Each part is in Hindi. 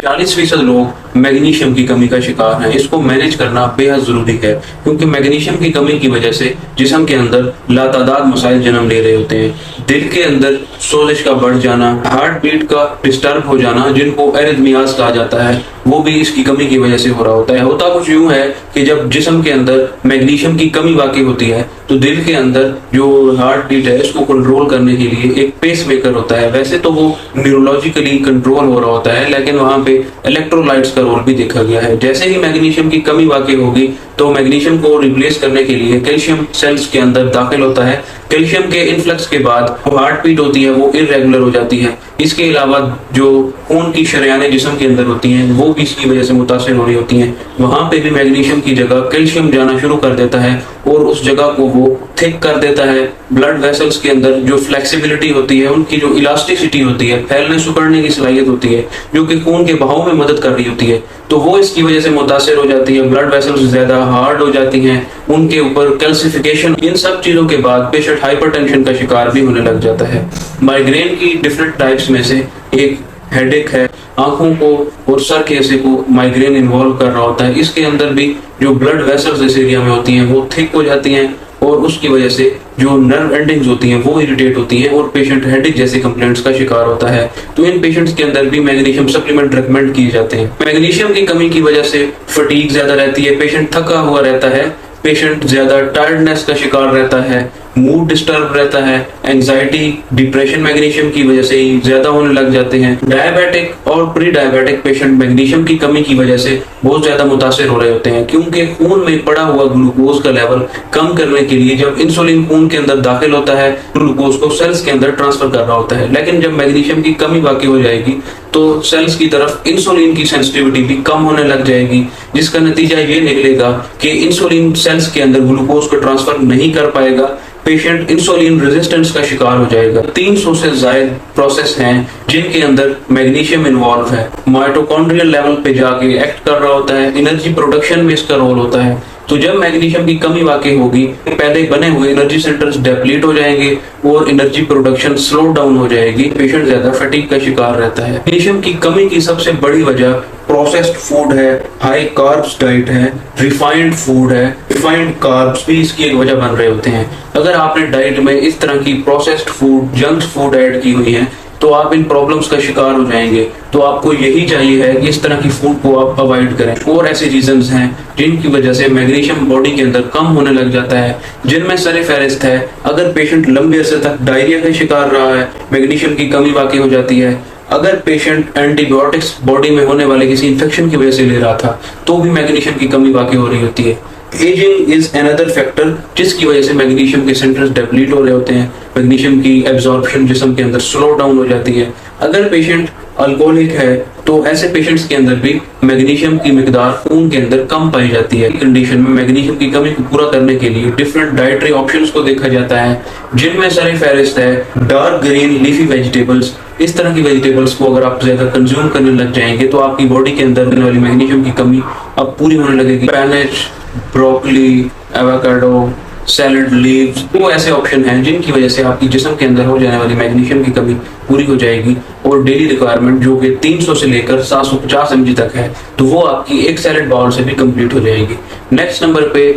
40% लोग मैग्नीशियम की कमी का शिकार हैं। इसको मैनेज करना बेहद जरूरी है, क्योंकि मैग्नीशियम की कमी की वजह से जिस्म के अंदर लातादाद मसाइल जन्म ले रहे होते हैं। दिल के अंदर सोजिश का बढ़ जाना, हार्ट बीट का डिस्टर्ब हो जाना, जिनको एरिथमियाज कहा जाता है, वो भी इसकी कमी की वजह से हो रहा होता है। होता कुछ यूं है कि जब जिस्म के अंदर मैग्नीशियम की कमी वाकई होती है तो दिल के अंदर जो हार्ट बीट है इसको कंट्रोल करने के लिए एक पेस मेकर होता है। वैसे तो वो न्यूरोलॉजिकली कंट्रोल हो रहा होता है, लेकिन वहां पे इलेक्ट्रोलाइट्स का रोल भी देखा गया है। जैसे ही मैग्नीशियम की कमी वाकई होगी तो मैग्नीशियम को रिप्लेस करने के लिए कैल्शियम सेल्स के अंदर दाखिल होता है। कैल्शियम के इन्फ्लक्स के बाद जो हार्ट बीट होती है वो इरेगुलर हो जाती है। इसके अलावा जो खून की शरेयानें जिस्म के अंदर होती हैं वो भी इसकी वजह से मुतासिर हो रही होती हैं। वहां पे भी मैग्नीशियम की जगह कैल्शियम जाना शुरू कर देता है और उस जगह को वो थिक कर देता है। ब्लड वेसल्स के अंदर जो फ्लेक्सिबिलिटी होती है, उनकी जो इलास्टिसिटी होती है, फैलने सिकुड़ने की सलाहियत होती है, जो कि खून के बहाव में मदद कर रही होती है, तो वो इसकी वजह से मुतासिर हो जाती है। ब्लड वेसल्स ज्यादा हार्ड हो जाती हैं, उनके ऊपर कैल्सिफिकेशन, इन सब चीजों के बाद पेशेंट हाइपरटेंशन का शिकार भी होने लग जाता है। माइग्रेन की डिफरेंट टाइप्स में से एक हेडेक है। आंखों को और सर के हिस्से को माइग्रेन इन्वॉल्व कर रहा होता है। इसके अंदर भी जो ब्लड वेसल्स इस एरिया में होती हैं वो थिक हो जाती हैं और उसकी वजह से जो नर्व एंडिंग्स होती हैं वो इरिटेट होती हैं और पेशेंट हेडेक जैसे कंप्लेंट्स का शिकार होता है। तो इन पेशेंट्स के अंदर भी मैग्नीशियम सप्लीमेंट रिकमेंड किए जाते हैं। मैग्नीशियम की कमी की वजह से फटीग ज्यादा रहती है, पेशेंट थका हुआ रहता है, पेशेंट ज्यादा टायर्डनेस का शिकार रहता है, मूड डिस्टर्ब रहता है, एंजाइटी, डिप्रेशन मैग्नीशियम की वजह से ही ज्यादा होने लग जाते हैं। डायबिटिक और प्री डायबिटिक पेशेंट मैग्नीशियम की कमी की वजह से बहुत ज्यादा मुतासिर हो रहे होते हैं, क्योंकि खून में पड़ा हुआ ग्लूकोज का लेवल कम करने के लिए जब इंसुलिन खून के अंदर दाखिल होता है, ग्लूकोज को सेल्स के अंदर ट्रांसफर कर रहा होता है। लेकिन जब मैग्नीशियम की कमी वाकई हो जाएगी तो सेल्स की तरफ इंसुलिन की सेंसिटिविटी भी कम होने लग जाएगी, जिसका नतीजा ये निकलेगा कि इंसुलिन सेल्स के अंदर ग्लूकोज को ट्रांसफर नहीं कर पाएगा, पेशेंट इंसुलिन रेजिस्टेंस का शिकार हो जाएगा। 300 से ज्यादा प्रोसेस हैं जिनके अंदर मैग्नीशियम इन्वॉल्व है। माइटोकॉन्ड्रियल लेवल पे जाके एक्ट कर रहा होता है, एनर्जी प्रोडक्शन में इसका रोल होता है। तो जब मैग्नीशियम की कमी वाकई होगी, पहले बने हुए एनर्जी सेंटर्स डेप्लीट हो जाएंगे और एनर्जी प्रोडक्शन स्लो डाउन हो जाएगी, पेशेंट ज्यादा फटीग का शिकार रहता है। मैग्नीशियम की कमी की सबसे बड़ी वजह प्रोसेस्ड फूड है, हाई कार्ब्स डाइट है, रिफाइंड फूड है। रिफाइंड कार्ब्स भी इसकी एक वजह बन रहे होते हैं। अगर आपने डाइट में इस तरह की processed food, junk food add की हुई है तो आप इन प्रॉब्लम्स का शिकार हो जाएंगे। तो आपको यही चाहिए है कि इस तरह की फूड को आप अवॉइड करें। और ऐसे रीजंस हैं जिनकी वजह से मैग्नीशियम बॉडी के अंदर कम होने लग जाता है, जिनमें सरफहरिस्त है अगर पेशेंट लंबे अरसे तक डायरिया का शिकार रहा है, मैग्नीशियम की कमी वाकई हो जाती है। अगर पेशेंट एंटीबायोटिक्स बॉडी में होने वाले किसी इंफेक्शन की वजह से ले रहा था तो भी मैग्नीशियम की कमी वाकई हो रही होती है। एजिंग इज अनदर फैक्टर जिसकी वजह से मैग्नीशियम के सेंटर्स डेप्लीट हो रहे होते हैं, मैग्नीशियम की एब्जॉर्प्शन जिस्म के अंदर स्लो डाउन हो जाती है। अगर पेशेंट अल्कोहलिक है तो ऐसे पेशेंट्स के अंदर भी मैग्नीशियम की मिकदार खून के अंदर कम पाई जाती है। कंडीशन में मैग्नीशियम की कमी को पूरा करने के लिए डिफरेंट डाइटरी ऑप्शंस को देखा जाता है, जिनमें सरफहरिस्त है डार्क ग्रीन लीफी वेजिटेबल्स। इस तरह की वेजिटेबल्स को अगर आप ज्यादा कंज्यूम करने लग जाएंगे तो आपकी बॉडी के अंदर होने वाली मैग्नीशियम की कमी अब पूरी होने लगेगी। Spinach, broccoli, avocado, salad leaves, वो ऐसे ऑप्शन हैं जिनकी वजह से आपकी जिस्म के अंदर हो जाने वाली मैग्नीशियम की कमी पूरी हो जाएगी। और डेली रिक्वायरमेंट जो कि 300 से लेकर 750 mg तक है, तो वो आपकी एक सैलड बाउल से भी कंप्लीट हो जाएगी। नेक्स्ट नंबर पे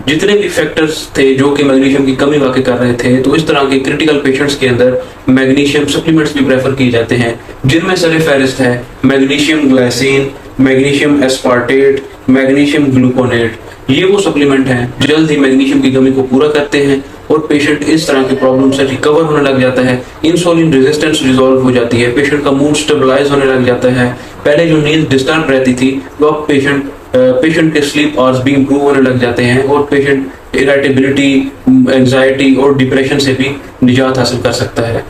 जितने भी फैक्टर्स थे जो कि मैग्नीशियम की कमी वाकई कर रहे थे, तो इस तरह के क्रिटिकल पेशेंट्स के अंदर मैग्नीशियम सप्लीमेंट्स भी प्रेफर किए जाते हैं, जिनमें सरफहरिस्त है magnesium glycine, magnesium aspartate, magnesium gluconate. ये वो सप्लीमेंट हैं जल्द ही मैग्नीशियम की कमी को पूरा करते हैं और पेशेंट इस तरह की प्रॉब्लम से रिकवर होने लग जाता है। इंसुलिन रेजिस्टेंस रिजॉल्व हो जाती है, पेशेंट का मूड स्टेबलाइज होने लग जाता है। पहले जो नींद डिस्टर्ब रहती थी वो अब पेशेंट के स्लीप आवर्स भी इंप्रूव होने लग जाते हैं और पेशेंट इरिटेबिलिटी, एंजाइटी और डिप्रेशन से भी निजात हासिल कर सकता है।